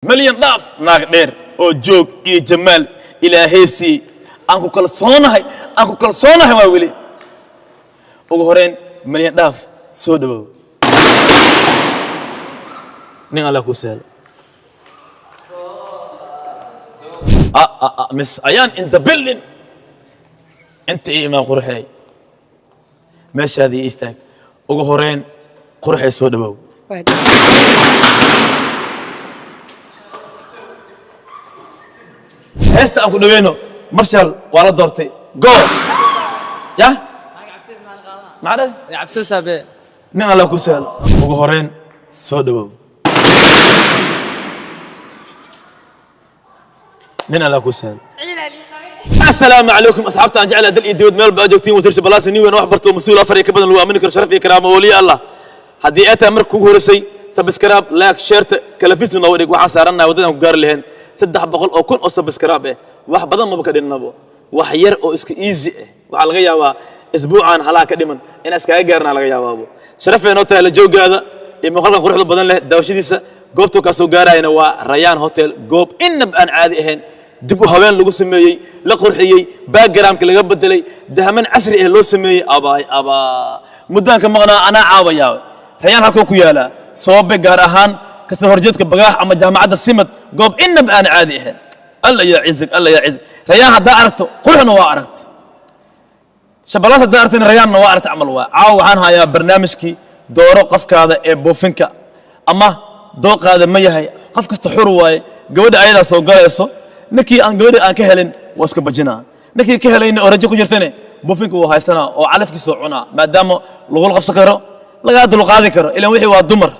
مليون ضعف ناقدر أو جوج إيه جمال إلى هيسي أنكو كل صونة هاي ويلي وجهرين مليون ضعف سودو نين على كوسل مس أيان in the building أنت إيه ما قرحي ماشي هذه إيستك وجهرين قرحي سودو هسه أكو دوينو مرشال ولا دورتي جو يا ما عاد يا عبسس أبي نين على كوسل وجهرين سودو نين على كوسل السلام عليكم أصحابتي أنا جعل دل إيديود ميل باجوتين وترش بلاس نيوين وحبرتو مسؤول أفريقيا كبدن لو أمنك شرف إكرام ولي الله هدي أتا مركو هورسي سبسكرايب لايك شيرت كلفيسنا وديك waxaan saarnaa wadada ku gaar lahayn 300 oo kun oo subscribe wax badan ma ka dhinabo wax yar oo iska easy waxa laga yaabaa isbuucan halaa ka dhiman in iskaga gaarna laga yaabaa sharafeeno taala joogada iyo muuqaalkan quruxda badan leh daawashadiisa goobta ka soo gaarayna waa Rayaan Hotel goob inab aan caadi ahayn dib u haween lagu sameeyay la qurxiyay background-ka laga bedelay dahaman casri ah loo sameeyay aba mudaanka maqnaa ana caawayaa Rayaan halkoo ku yaala صوب جارهان كسهرجتك بجاح أما جامعة السمت قب إن بأنا عادي هن الله يعزك الله يعزك ريان هدا أردت قلنا نوارت شبلاس هدا أردت ريان نوارت عمل عاو عنها يا برنامجك دورو قفك هذا بوفنك أما دوق هذا ما يهي قفك استحور واي جود عيلا سو جايسو نكي أن جود أن كهلن واسك بجنا نكي كهلين أرجوك جرتني بوفنك وهاي سنة وعلفك سوعنا ما دام لغول قفك كرو لقاد لقادي كرو إلى وحي والدمر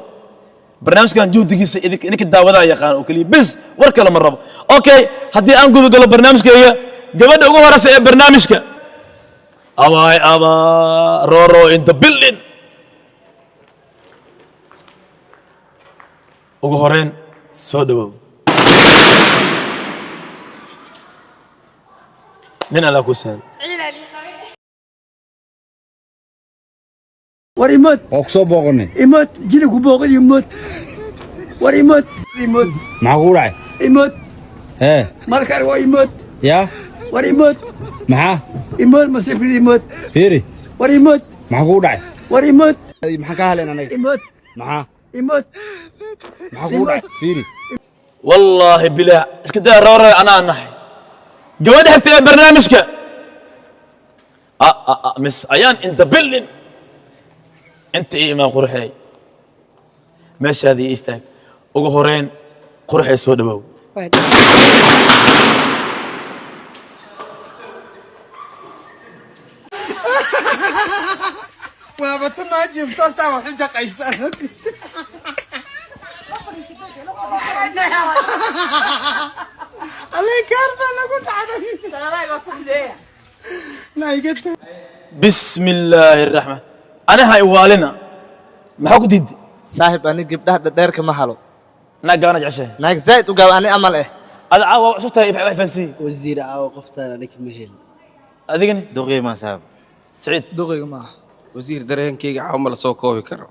برنامج كان جودكيس إنك الدعوة يا خان وكلي بس ورك لما الرب أوكي هدي أنقذ قال برنامج كيا قبل أقول ورا سي برنامج كا أبا رورو in the building وجهرين سودو من على كوسان وريموت أقصى بوغني إيموت جيلك بوغني إيموت وريموت إيموت معقولة إيموت إيه ماركر وإيموت يا وريموت معاه إيموت مسافر إيموت فيري وريموت معقولة وريموت محكاها لنا أنا إيموت معاه إيموت معقولة فيري والله بلا اسكدا روري أنا نحي جواد حتى برنامجك مس أيان in the building أنت إيه ما قرحي ماشي هذه إيستك وجهرين قرحي سودو ما بطلنا أجيب تصا وحجة قيسان عليك عارفة أنا قلت عادي سلام عليكم لا يقدر بسم الله الرحمن أنا هاي والنا ما حكوا تدي صاحب أنا جبتها دايرك محله ناقة أنا جعشه ناك زايد وقال أنا أمل إيه هذا عاو شفتها يفعل فنسي وزير عاو قفتنا لك مهل أديكني دغي ما ساب سعيد دغري ما وزير درين كي عمل سو كوبي كرو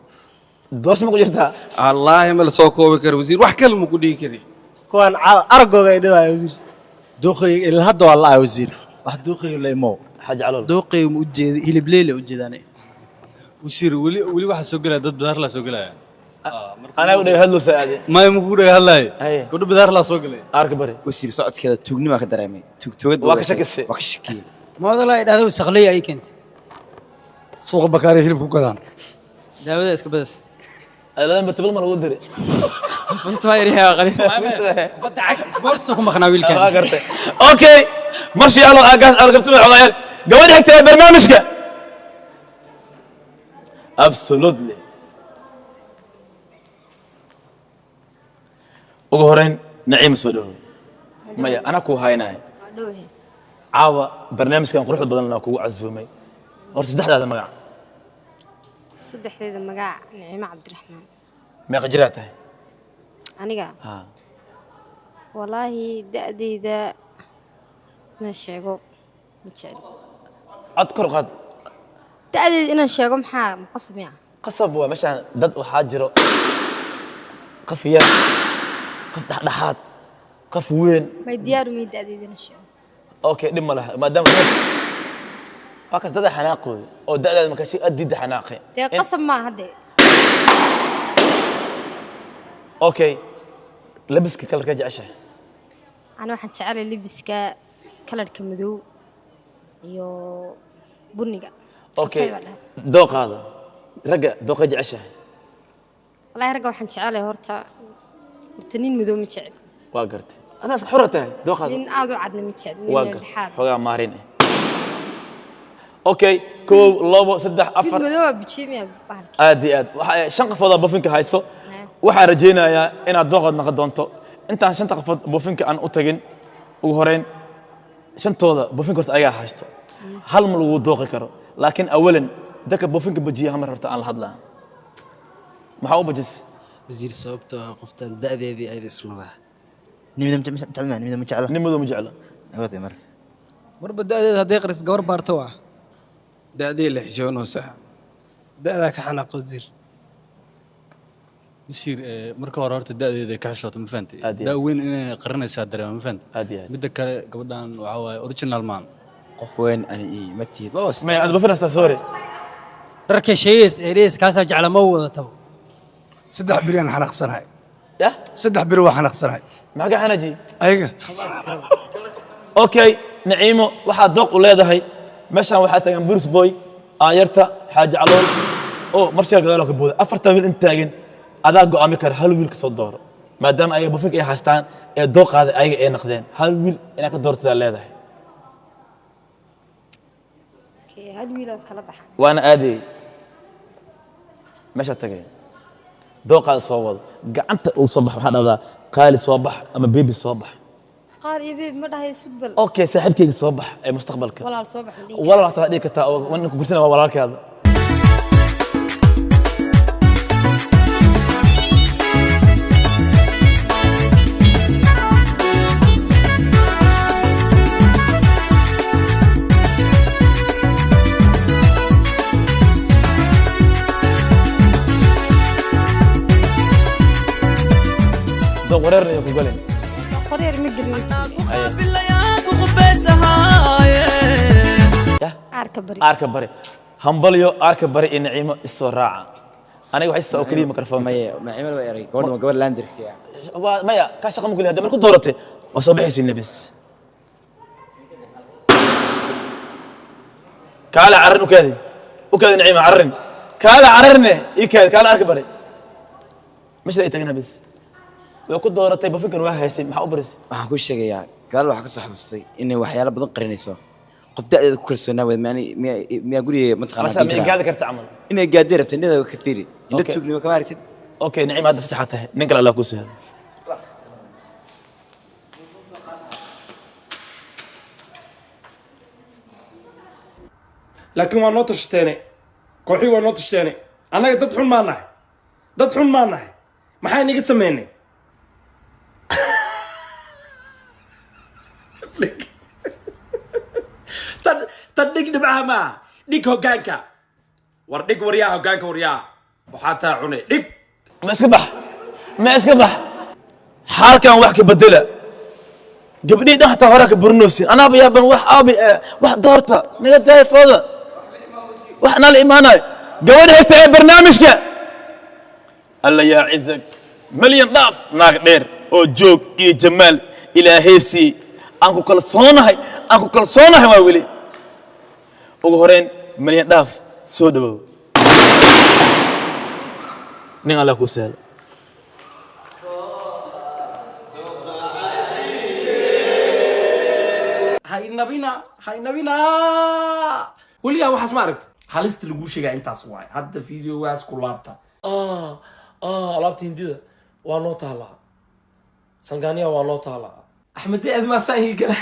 دوش ما قلتها الله ما سو كوبي كرو وزير wax kale ma ku dhigi kari كون أرجو قيد وزير دوخي الهد والله وزير واحد دوخي ولا يمو حاج علول دوخي موجد هي بليلة وجداني وسير ولي واحد سوق له ضد بدار لا سوق له أنا أقول هلو سعادة ما مقول هلا هاي كل بدار لا سوق له أركبري وزير صعد كذا توجني ما كدرامي توجد واكشك السي واكشكي ما هذا لا هذا سقلي أي كنت سوق بكاري هلب وكذا ده إسك بس أنا برتبل ما نقدر بس تغير يا غريب بدعك سبورت سوق مخناويل كان ما قرته أوكي ماشي يلا أقاس أركبت من حوالي قوي حكي برنامجك absolutely وجهرين نعيم سودو مايا أنا كو هايناي عاوة برنامج كان قروح بدل لنا كو عزومي ورس دحد هذا مقع صدح هذا مقع نعيمة عبد الرحمن ما قجراته أنا ها والله دأدي دا من الشيقو متشالي أذكر قد دأدي إن الشيقو محا مقصب يعني قصب هو مشان دد وحاجره قفيا qof dhaxdhaxaad qof weyn ما ديار ميد أديدنا شو okay dhib ma laha maadaama waa kas dada xanaaqooda oo da'daada markaa shay adida xanaaqay دي قسم ما هدي okay labiska kalarka jeceshahay أنا واحد شعري لبسك كلر كمدو يو بنيجا okay dooqaada ragga dooqa jeceshahay والله رجع واحد شعري هرتنين مدو متشعل waa gartay adaas xor tahay dooqaada من أذو عدنا متشعل من waa gartay الحاد xogaa maarin okay koow labo saddex afar مدو بتشيم يا بالك aad iyo aad waxa shan qafood buufinka hayso waxaan rajeynayaa inaad dooqad noqon doonto intaan shanta qafood buufinka aan u tagin ugu horeyn shantooda buufinka horta ayaga haysto hal ma lagu dooqi karo laakiin awalan dadka buufinka bajiya hamar horta aan la hadlaa maxaa u bajis wasiir sababtoo ah qoftan da'deedii ay ismada nimada ma jecla nimadu ma jecla awooday marka marba da'deeda hadday qaris gabar baarto waa da'dii la xishoonaysaa da'da ka xanaaq wasiir wasiir marka hore horta da'deeda ka xishooto ma fahantay Aad iyo da weyn inay qarinaysaa dareema ma fahantay aad iyo aad midda kale gabadhan waxaa waaye original man qof weyn ani ma tiid boos ma aad buufinaysaa sorry dharka shayees eedhees kaasaa jecla ma wadataba saddex biri aan xanaaqsanahay yah saddex biri waa xanaaqsanahay maxaa ka xanaji ayaga okay naciimo waxaa dooq u leedahay meeshaan waxaa taagan buris boy aayarta xaaji calool oo marshal gadaal ka booda afartan wiil inta taagan adaa go'aami kara hal wiil ka soo dooro maadaama ayaga buufinka ay haystaan ee dooqaada ayaga ay naqdeen hal wiil inaad ka doortadaa leedahay هاد ويلا كلا بحر waana aaday meesha tagay dooqaada soo wado gacanta uu soo bax waxaa dhahdaa qaali soo bax ama beebi soo bax قال يبي مرة هي سبل okay saaxiibkayga soo bax ee mustaqbalka ولا الصبح walaal waxaa dhigi kartaa oo ninka gursana waa walaalkaada dooq wareerna ku galeen قرير مقرن yah عارك بري aarka bari hambalyo aarka bari iyo naciimo isoo raaca aniga waxay saa oo kaliya mikrofon ma cimal waa eray gabadha ma gabadh laandirkiya waa maya ka shaqo ma kulli hadda marku dooratay waa soo bixaysiin nabis kaala carrin u kaadi naciimo carrin kaala carrine ii kaadi kaala aarka bari meesha ay tagana bis way ku dooratay bufinkan waa haysay maxaa u barisay waxaan ku sheegayaa gadaal waxaa ka soo xasuustay inay waxyaalo badan qarinayso qof da'deeda ku kalsoonaa weyd miyaa guriga masha miyay gaadi karta camal inay gaadhay rabtay indhada ka fiiri indho Okay. tuugnimo kama aragtid okay naciimo hadda fasaxa tahay nin kale allah ku sahlo laakiin waa noo tashateene kooxii waa noo tashateene annaga dad xun maa nahay dad xun maa nahay maxaa inaga sameynay tan dhig dhibcaha maaha dhig hoggaanka war dhig waryaa hoggaanka waryaa waxaa taa cune dhig ma iska bax xaalkan wax ka bedela gabdhii dhan hataa horaa ka burinoosin anaaba yaaban wax aabi wax doorta naga daaya fooda wax nala imaanayo gabadha hegta ee barnaamijka alla yaa cizag malyan dhaaf naag dheer oo joog iyo jamaal ilaahaysii aan ku kalsoonahay waa weli ugu horeyn malyan dhaaf soo dhawow nin allah ku sahlo haynabina weligaa waxaas ma aragta halista laguu sheegaa intaas waay hadda videogaas ku laabta alaabta hindida waa noo taalaa sangaaniya waa noo taalaa axmedee admaasaan ii gala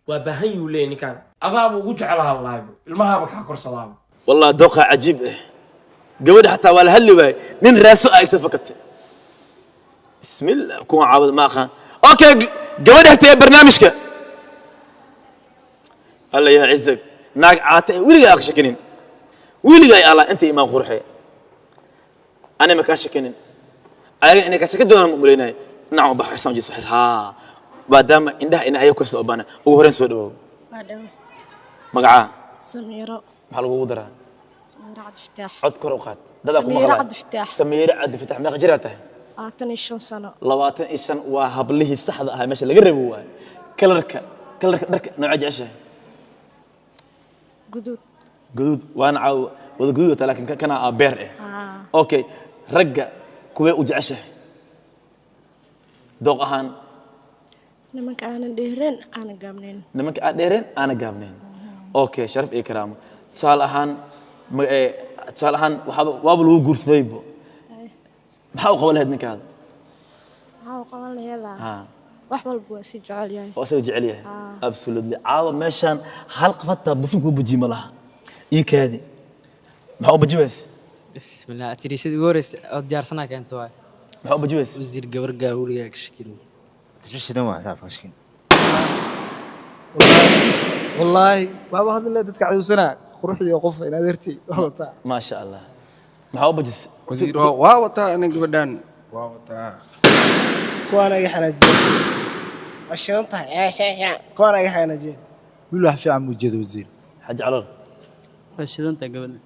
waa baahan yuu leeyahy ninkaan adaaba ugu jecelaha laaybo ilmahaaba kaa korsadaaba والله دوقة عجيب قبل حتى ولا هلي باي نين راسو اكس فكت بسم الله كون عابد ما خان اوكي قبل حتى برنامجك الله يا عزك ناق عاتي ولي اك شكنين ولي الله انت امام قرحي انا ما كان شكنين أنا إنك عشان كده أنا مولينا نعم بحسن جي سحر ها بعدما إنده إن أيوة كويس أبانا وهرين سودو بعدين مقعة سميرة محلو قدرة سميرة عبد الفتاح عد كروقات دادك سميرة عبد الفتاح سميرة عبد الفتاح ما غجرته أعطني 5 سنة لواتن إيشان وهبله الصحة هاي ماشي اللي قربوا كلرك درك نوع عجشة قدود وأنا عاو وذا قدود لكن كان أبير أوكي رجع كوي وجعشه دوق أهان nimanka aanan dheereen aanan gaabnayn nimanka aad dheereen aanan gaabnayn okay sharaf iyo karaamo tusaale ahaan waaba lagu guursadaybo maxaa u qaban lahayd ninkaada maxaa u qaban lahayd wax walba waa si jecel yahay oo asaga jecel yahay absolutely caawa meeshaan hal qafata bufin ku bujiima laha ii kaadi maxaa u bujiways bismillah tirishada ugu horeysa oo diyaarsanaa keento waay maxaa u bujiways wasiir gabar gaawliga kashkin تشتري ما تعرف مشكلة والله بابا هذا اللي تتكعد وسنة خروحي وقف إلى درتي ما شاء الله محاو بجس وزير واو تا أنا قبدان واو تا كوانا يحنا جين الشنطة يا شيخ كوانا يحنا جين بيقولوا في عم وجد وزير حاج علول الشنطة قبل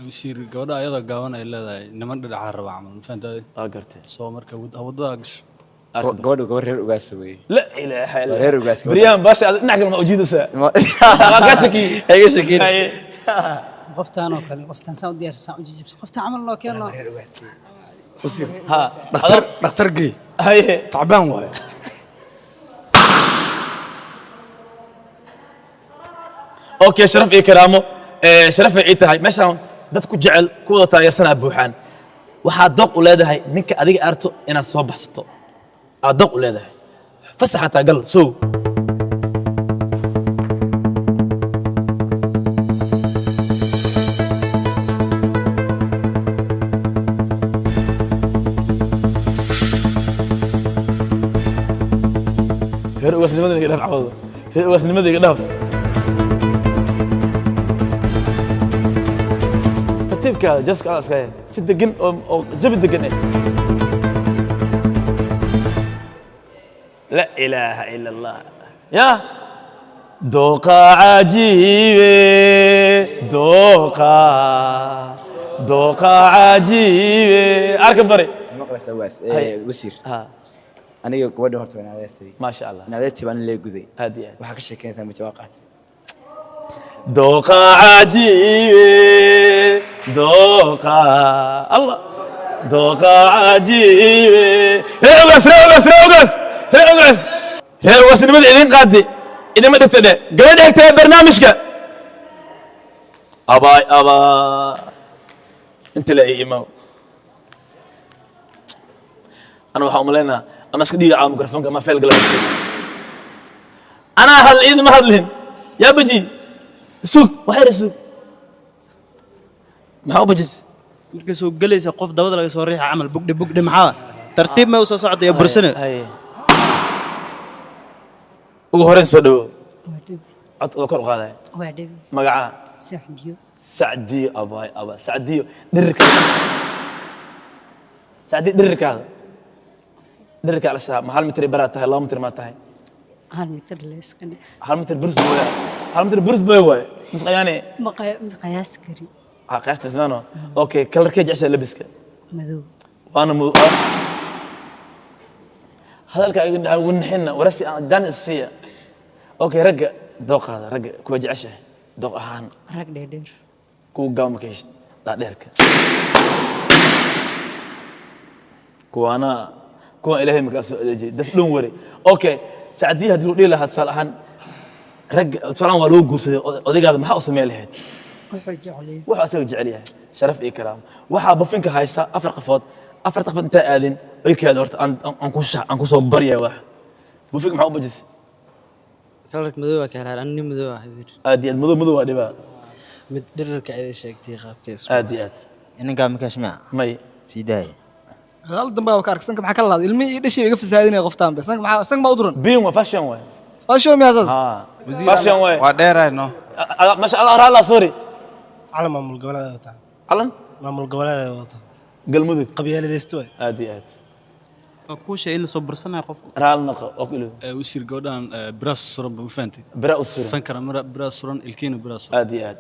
wasiir gabadha ayada gaaban ay leedahay niman dhinaca raba camal fahantaday gartay soo marka wadada gasho gabadhu gabar reer ugaas weey la ilaaha illa reer ugaas بريان باشا dhinac kale ma ujeedaysaa ka shaki ay shaki qoftaan oo kale qoftaan soo diyaarsan u jijibs qoftaan amal loo keeno وزير ها دكتور جي هاي تعبان واي اوكي شرف اي كرامو شرف اي tahay meeshan dadku jecel kuwa taageersan buuxaan waxa doq u leedahay ninka adiga arto inaad soo baxsato aad doq u leedahay fasaxata gal soo heer wasnimada iga dhaaf cawdo heer wasnimada iga dhaaf ترتيبك جالس على اسكاي ست دقن او جيب الدقن لا اله الا الله يا دوقة عجيبة دوقة عجيبة اركب بري مقلة سواس وسير أنا قبل هرت من عادتي ما شاء الله عادتي بان اللي جذي هادي وحكي شيء كان متوقعت دوقة عجيبة دوقة الله دوقة عجيبة روقس نمد إذن قادي إذا ما دفتنا قبل هكتب برنامجك أبا أنت لا إيمان أنا بحاول لنا أنا سكدي على الميكروفون كما فعل قلبي أنا هل إذا ما هذلهن يا بجي سوق وحير سوق maxaa u bajis marka soo galaysa qof dabada laga soo riixay amal bugdhe maxaa tartiib ma soo socday bursana ugu horeen soo dhawo cod oo kor u qaaday waa dhib magaca sacdiyo aba sacdiyo dhirirka la shaab ma hal mitir baraa tahay 2 mitir ma tahay 1 mitir leeska dheh 1 mitir burs boy waay misqayaane ma qiyaas kari قياس تسمعنا اوكي كلر كيج عشان لبسك مذوب وانا هذا الكا ونحنا ورسي دان السيه اوكي رجع دوق هذا رجع كوج عشاء دوق اهان رق دير كو قام كيش لا ديرك كو انا كو الهي مكاس دس دون وري اوكي سعدي هدلو دي لها تصال اهان رجع تصالان waa loo guursaday odaygaada maxaa u sameeyay lahayd wuxuu asaga jecel yahay sharaf iyo karaamo waxa bufinka haysa afar qafood inta aadin ilkeeda horta aan ku soo baryaa wax bufink maxaa u bajis kalarka madow ka helaan anni madow hadir aad madow waa dhibaa mid dhirirka ay sheegtay qaabkiisa aad inanka ma kaashmaa may siiday hal damba ka aragsanka maxaa kala laad ilmi iyo dhashay iga fasaadinay qoftaan bas sanka maxaa sanka ma u duran biin waa fashion way fashion miyaasas fashion way waa dheerayno ma sha Allah raala sorry على مامول قبلها وتا علن مامول قبلها وتا galmudug qabyaaladaysto waay aad iyo aad waa kuu shay in la soo bursanayo qof raal naqa oo ku iloow wasiir gabadhan biraas suran ma fahanti bira u suran sankara biraas suran ilkiina biraas suran aad iyo aad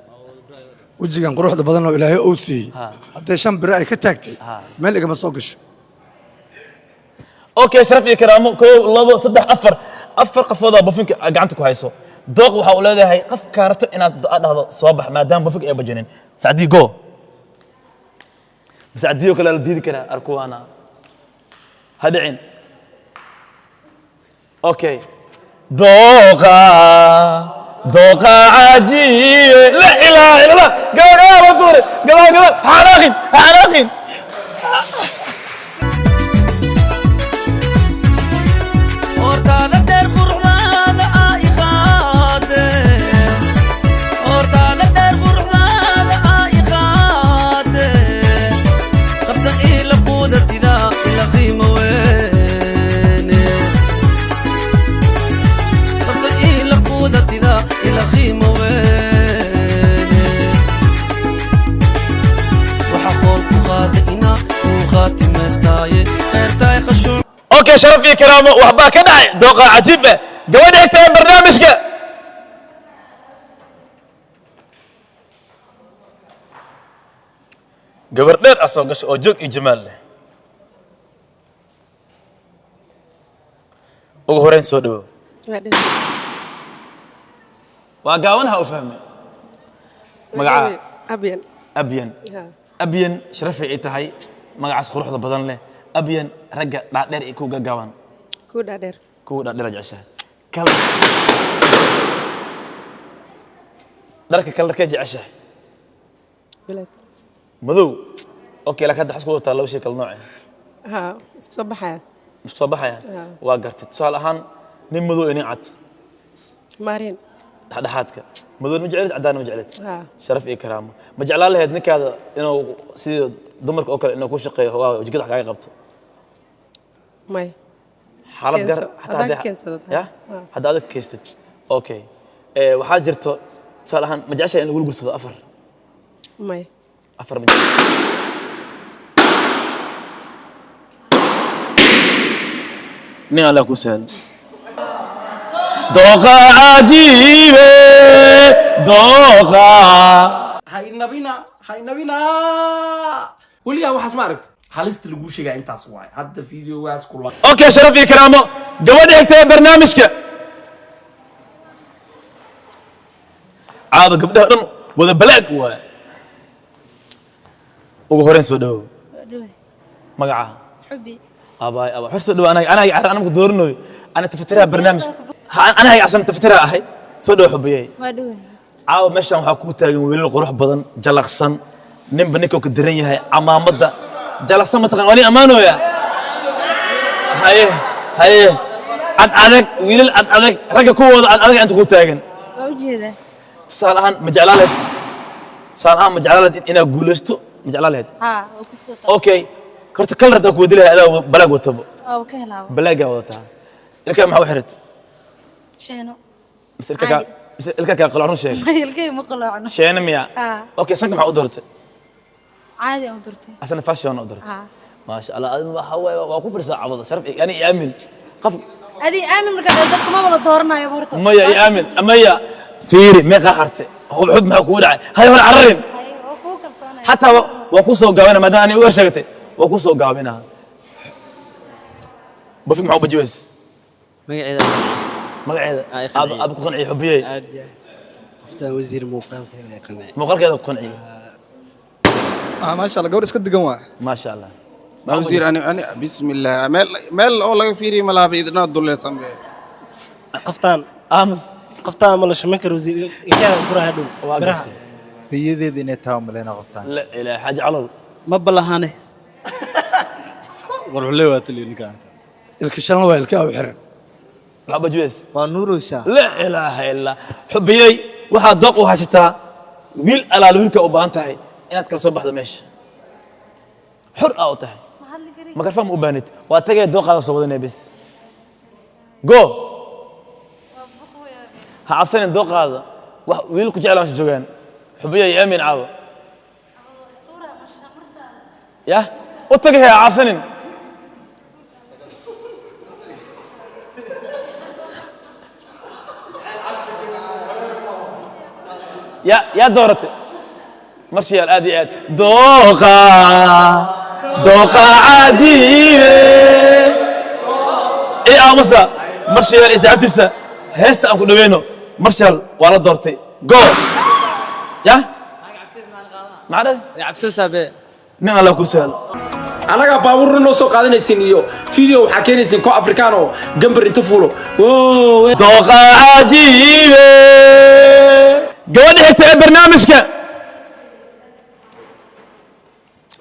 wejigan quruxda badan oo ilaahay uu siiyey hadday 5 biro ay ka taagtay meel igama soo gasho okay sharaf iyo karaamo 1 2 3 4 afar qafooda bufinka gacanta ku hayso dooq waxa uu leeyahay qof kaarto inaad dhahdo soo bax maadaama bufinka ay bajanin saacdi go saacdiyo kale la diidi karaa arkuwana hadicin okay dooqa dooqa cajiib la ilaaha illa allah gabadha dur gabadha xanaaqin اوكي شرف يا كرامه وحبا كدعي دوقه عجيبه gabadha egtahay barnaamijka gabar dheer asoo gasho oo joog iyo jamaal leh ugu horeyn soo dhawo waa gaawanaha u fahmay magaca abyan sharaf ay tahay magacaas quruxda badan leh abyan ragga dhaadheer iyo kuwa gaaban kuwa dhaadheer jeceshahay kala dharka kalarkee jeceshahay madow okay laakiin hadda xasku wadataa laba shay kala nooc ah isku soo baxayaan waa gartay tusaale ahaan nin madow iyo nin cad مارين dhexdhexaadka madow ma jeclid cadaan ma jeclid sharaf iyo karaamo ma jeclaan lahayd ninkaada inuu sidii dumarka oo kale inuu ku shaqeeyo waa wajigada wax kaaga qabto may xaalad gar ya hadda adag keystid okay waxaa jirto tusaale ahaan ma jeceshahay in lagu guursado afar may afar ma jecel nin alla ku sahal دوقة عجيبة دوقة هاي نبينا وليا وحس ما عرفت حالست اللي قوشي قاعد انت صواي هذا فيديو واس كله اوكي شرف يا كرامه قبل هيك برنامجك عاد قبلها دم وذا بلاك هو ugu horeen soo dhaw magaca حبي ابا حرص dhaw انا ku doorinayo ana tafatira barnaamij أنا هاي عشان تفترها هاي سودو حبيي ما دوي عاو مشان waxaa ku taagan wiilal qurux badan jalaqsan nin baniko ka diran yahay amaamada jalaqsan ma taqaan wali amaanoya haye ad adag wiilal ad adag raga kuwooda ad adag inta ku taagan waa ujeeda salahan ma jeclaaleed salahan ma jeclaaleed ina guulaysto ma jeclaaleed waa ku soo okay korta kalarda ku wadilahay adaa balaag watabo waa ka helaa balaaga wata ilka ma xirta شنو؟ إلك قلعون شيء. إلك ما قلعون. شيء ميا. أوكي سانك مع أدرته. عادي أدرته. أصلا فاشون أدرته. ما شاء الله أنا هو وأكون ساعة عبض شرف يعني يأمن. قف. هذه آمن مركز أدرت ما ولا دورنا يا بورتو. ما يأمن أما يا فيري ما قهرته هو بحب ما يكون هاي هو العرين. حتى وكوسو قاونا مداني وشغته وكوسو قاونا. بفهم حب جوز. magacayda magacayda aad ku qancay xubiyay aad yahay qoftaan wasiir muuqaalkeeda qancay muuqaalkeeda ku qancay ما شاء الله قبل اسكت دقوا ما شاء الله ما وزير أنا بسم الله مال أول فيري ملا بيدنا الدولار سامي qoftaan أمس qoftaan ma la shaqeyn karo wasiir ilkaha buraha dhow biraha riyadeeda inay tahay malena qoftaan la ilaa xaji calol ma balahane war xulee waa taliye ninka الكشان هو الكاو حر لعبة جويس ونوروسا لا إله إلا حبيي واحد ضاق وهاشتا ويل على الويل كأوبان تاعي أنا أتكلم صباح دمش حر أو تاعي ما كان فاهم أوبانت وأتجي ضاق على صوبنا بس جو هعصين الضاق هذا ويل كجعل مش جوان حبيي يأمن عاو يا وتجه يا عفسنين يا دورتي مرشي الادي اد دوقة عديدة ايه امسا مرشي الاذاعتسا هيستا انكو دوينو مرشال ولا دورتي جو يا معنا يا عبسوسة بي نعم الله كسال anaga baabuur noo soo qaadanaysin iyo video waxa keenaysin ko afrikaano gambar inta fuulo دوقة عجيبة قواعد حتى برنامجك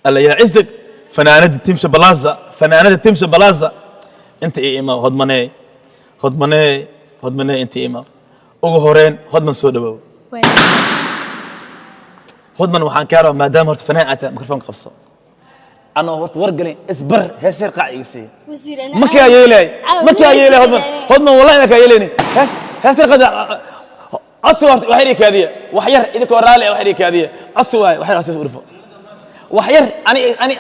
الله يعزك فنانة تمشي بلازا انت ايه اما هضمني انت اما ugu horeen hodman soo dhawow hodman waxaan ka rabaa maadaama horta fanaan aad mikrofoon qabso ana horta wargalin isbar heesir qaaciisi markaa yeelay hodman wallahi markaa yeelayni heesir qada codsi waxay kaadiya wax yar idinka raali waxay kaadiya codsi waxay raasay urfo wax yar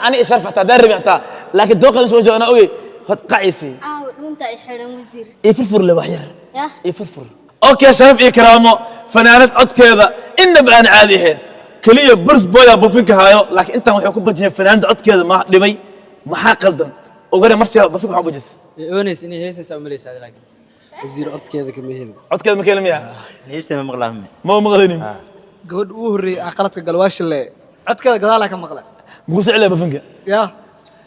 ani sharaf hataa darbi hataa laakiin dooqan soo joogna oge qaaciisi dhunta ay xiran wasiir ifurfur le wax yar ifurfur اوكي شرف اكرامه فنانات عد كذا ان بان عاديهن كليه برس بويا بوفينك هايو لكن انت وحو كبجين فنانات عد كذا ما دبي ما قلدن وغير مرسي بوفينك وحو بجس اونس اني هيسس امليس لكن وزير عد كذا كمهل عد كذا مكلم يا هيست ما مقلهم ما مقلني قود وهري اقلتك قلواش اللي عد كذا قدالك مقله مقوس عليه بوفينك يا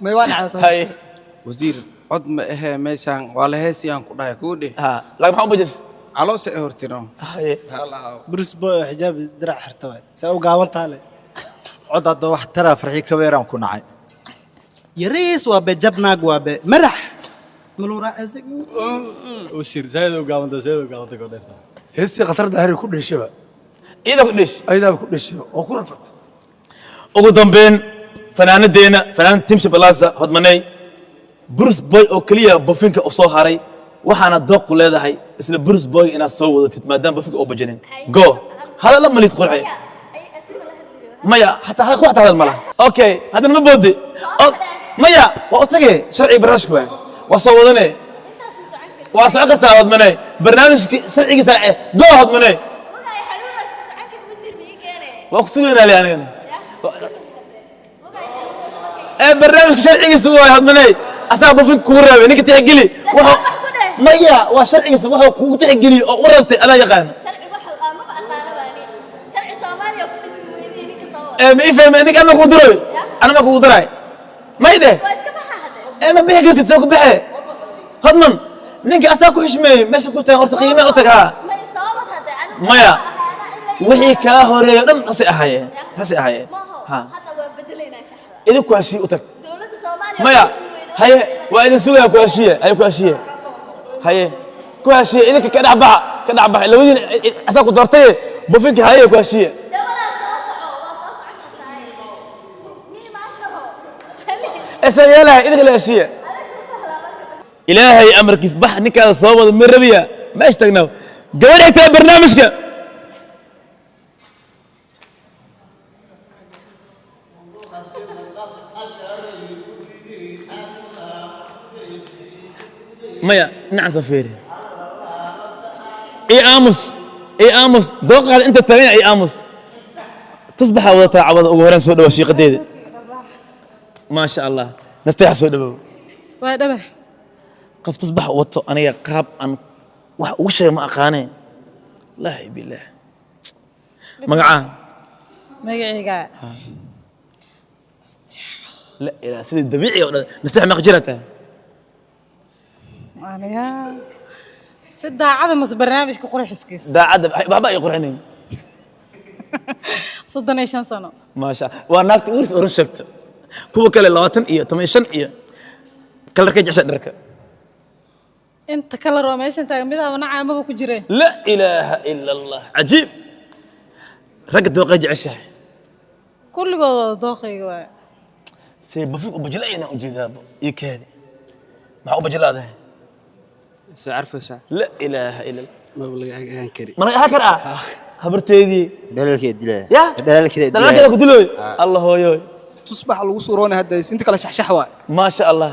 ما يوانع هاي وزير عد ما هي ميسان ولا هيسيان كوداي كودي ها لكن محو بجس علو سأهرتنا برس بو حجاب درع حرتوي سأو قاون تالي عد هذا واحد ترى فرحي كبيرة كنا عاي يريس وبجبنا قوابه مرح ملو رأسك وسير زايد وقاون ده زايد وقاون ده كده هسي خطر ده هري كل شيء إذا كلش أيضا كل شيء وكل فت وقدام بين فنان دينا فنان تمشي بلازا هدمني برس بوي أو كليا بوفينك أصوهاري waxaana dooq u leedahay isla burus boy inaad soo wadatid maadaama bafig oo bajanin go hada la malid qurxay maya hatta ha ku hatta hada malaha okay hadana ma boodi maya waa u tagay sharci barnaamijku waa soo wadane waa soo qartaa wadmanay barnaamijki sharcigiisa go wadmanay waa ku sugeynaa leeyahay barnaamijki sharcigiisa waa wadmanay asaa bafig ku raabay ninka tixgeli waxa مايا وشرعي سبحه كوت حجني أو قربت أنا يقان. شرعي واحد ما بأقانه باني شرعي سومالي أو كل سويني كسوة. ما يفهم إنك أنا كودراي أنا ما كودراي ما يده. ما بيه قلت تسوق بيه هضمن نيجي أساكو حشمي ماشي كنت أرتقي ما أتقها. ما يصابت هذا أنا. مايا وحي كهوري رم هسي أحيي ها. حتى بدلينا شحرة. إذا كواشي أتك. دولة سومالي. مايا هاي وإذا سويها كواشية أي كواشية. هاي كواشي إذا كده عبها لو إذا أساكو دارتي بوفينك هاي كواشي أسألها إذا كده أشياء إلهي أمرك يصبح نكا صوب من ربيع ما اشتقنا قبل يكتب برنامجك مايا نعم سفيري اي امس دوقع انت تغني اي امس تصبح وضع عوض وهران سوداء وشي قديد ما شاء الله نستيح سوداء وادبه قف تصبح وطو انا قاب ان وش ما اقاني لا بالله مقعان مقعيقا لا الى سيدي الدبيعي نستيح مقجرته أنا سد عدم برنامج كقرح حسكيس دا عدم بابا يقرحني صدنا إيشان سنة ما شاء وناكت ورس ورشبت كوب كلا لواتن إيه تمشين إيه كلا ركج عشان درك أنت كلا روميش أنت ميدا ونعم أبو كجري لا إله إلا الله عجيب ركض وقج عشان كل جوا ضاقي جوا سيب بفيق وبجلائنا وجذاب يكادي مع وبجلاه سعرفه سع لا إله إلا الله ما بلغ هنكري ما هكذا خبرتي دلالك يدله يا دلالك دلالك كده كدلوي الله هو يوي tusbax lagu suuroonay hadda inta kale shaxshax waay ما شاء الله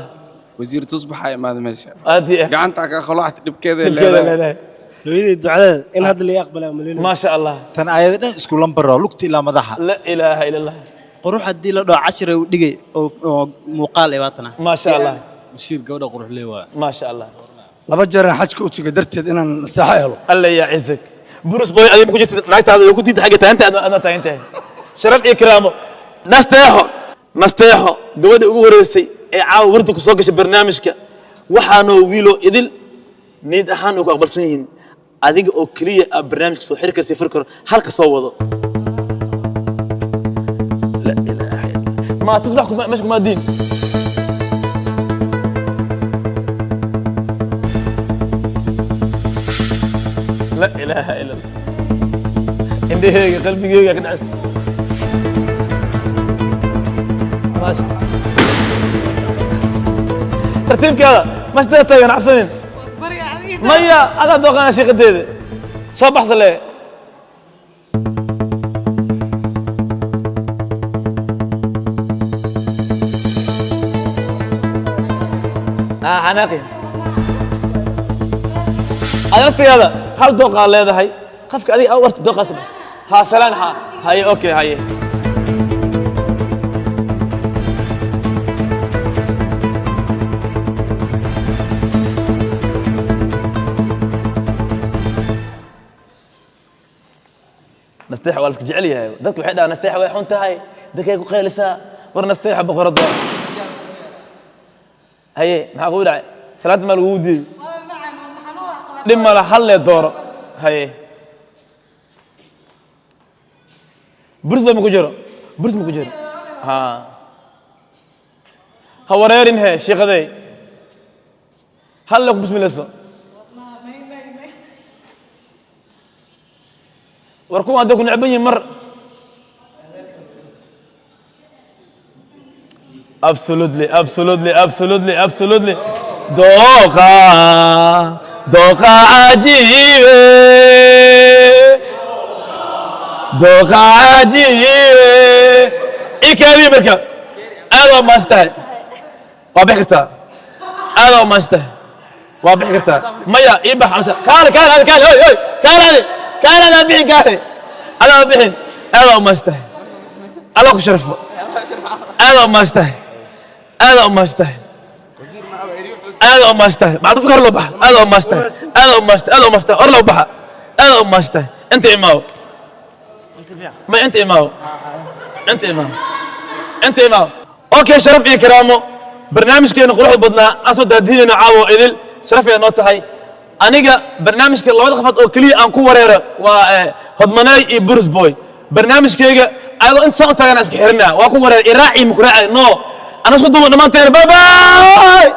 wasiir tusbaxa imaada meesha ادي gacanta ka khalaat dhibkeeda كذا leedahay لا hooyadii ducada in hadda la aqbalaa malina ما شاء الله tan ayada dhan isku lambaro lugta ilaa madaxa لا اله الا الله qurux hadii la dhaco 10 uu dhigay oo muuqaal ay baatana ما شاء الله Bashir gabadha qurux leh waa. ما شاء الله laba jeer aan xajka u tagay darteed inaan istaaxa helo الله يعزك بروس بوي ادي مكو جيت نايت هذا كنت حاجه انت انا انت شرف اكرامه nasteexo gabadha ugu horeysay ee caawa wardu ku soo gashay barnaamijka waxaana wiilo idil nid ahaan ugu aqbalsan yihiin adiga oo kaliya barnaamijka soo xiri kartay fir karo halka soo wado la ilaaha illa ma tusbax meesha kuma diin la ilaaha illa indhahayga qalbigayga ka dhacay ماشي ترتيب كذا مش ده تاين عصين ميا هذا دوقنا شيء قديد صباح صلاه حناقي عرفت هذا هل دوقها هذا هي خفك هذه اول دوقها بس ها سلام هاي اوكي هاي نستيح والك جعليها ذاك وحده نستيح way xun tahay dadkay ku qeylisa war nasteex boqorad haye maxaa ku dhacay salaad ma lagu diiday dhima la hal dooro haye burs ma ku jiro ha hawareerin he sheekhaday hal la bismillah warku hadda ku nacban yihiin mar absolutely dooqa cajiibe ikaadii marka aad waa maastahay waa bixi kartaa aad waa maastahay waa bixi kartaa maya ii bax ansa kaale كان أنا بحين أنا بحين أنا ما استحي أنا كشرف أنا ما استحي أنا ما استحي معروف كار لو بح أنا ما استحي أرلو بح أنا ما استحي أنت إمام ما أنت إمام أوكي شرف إكرامه برنامج كنا نقول بدنا أصلا ديننا عاو إذل شرف يا نوت هاي aniga barnaamijka labada qafad oo kaliya aan ku wareero waa hodmanay iyo Bruce Boy barnaamijkayga ayadoo inta soo taagana iska xirnaa waa ku wareer iraaci mukraaci no ana isku duubno maanta bye bye